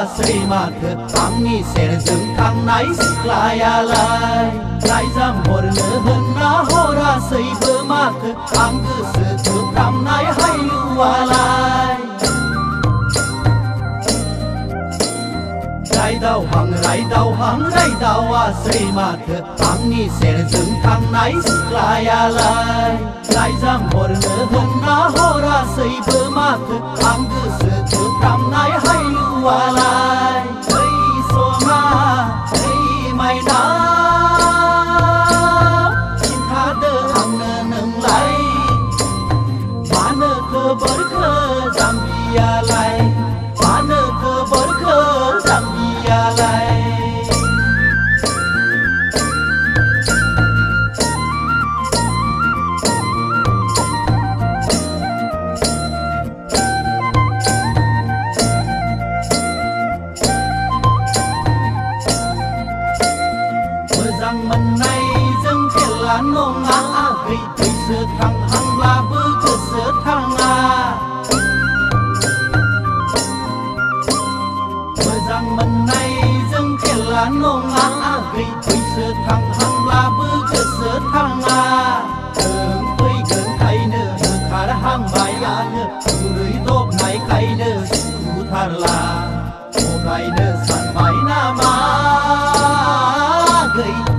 sri math angni serjung thangnai siklayalai raijam horno honna hora seibo math ang goso thamnai hailuwalai rai dau hang sri math angni serjung thangnai siklayalai raijam horno honna hora seibo math ang goso thamnai hailuwalai oi sona oi maina cinta angno nonglai mana khabar kha jambialai mana khabar kha jambialai menai jeng kelan nonga gei tei se thang hang la bu ke se thang a mejang menai jeng kelan nonga gei tei se thang hang la bu ke se thang a eng tei geng thai ne khar hang bai a ne rui top nai kai ne su thar la o gai ne san bai na ma gei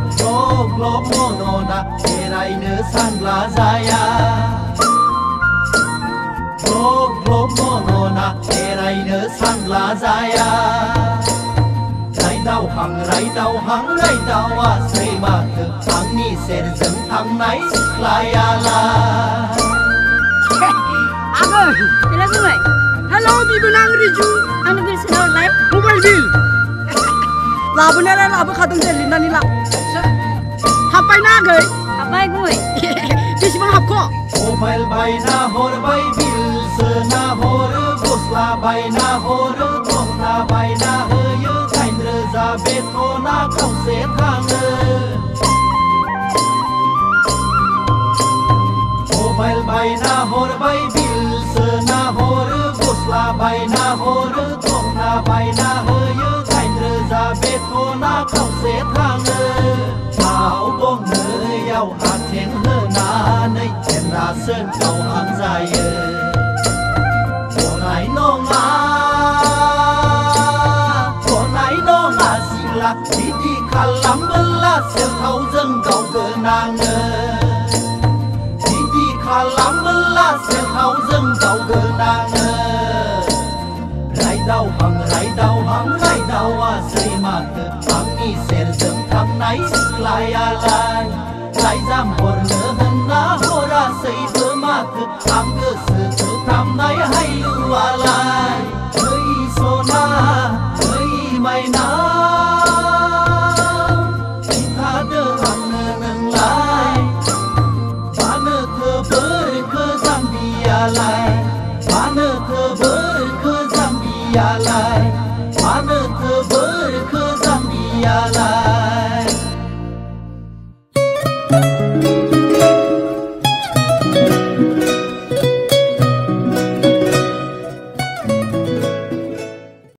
Glok monona erai ne san lazaya Glok monona erai ne san lazaya Rai dau hang a sei math angni serjung thangnai siklayalah Agoi ila kumai hello bibunang riju anu bil senor live mobile bill labuna la labu khadung jeli nani la hapai na gai hapai goi bisibang hapko mobile bai na hor bai bil sena hor bosla bai na hor tokna bai na hoyo kaindra za betona kau se thang mobile bai na hor bai bil sena hor bosla bai na hor tokna bai na hoyo kaindra za betona kau se thang Áo bông nơi áo hạt thiên hơ na nơi thiên ra sơn cầu hàng dài Cô này nó ngã xì lạc đi khá lắm bơ la xem thâu dân cầu cơ nàng Đi khá lắm bơ la xem thâu dân cầu cơ nàng Rai dau hang a sri math angni serjung thangnai siklayalah raijam horno honna hora seibo math ang goso thamnai hailuwalai oi sona oi maina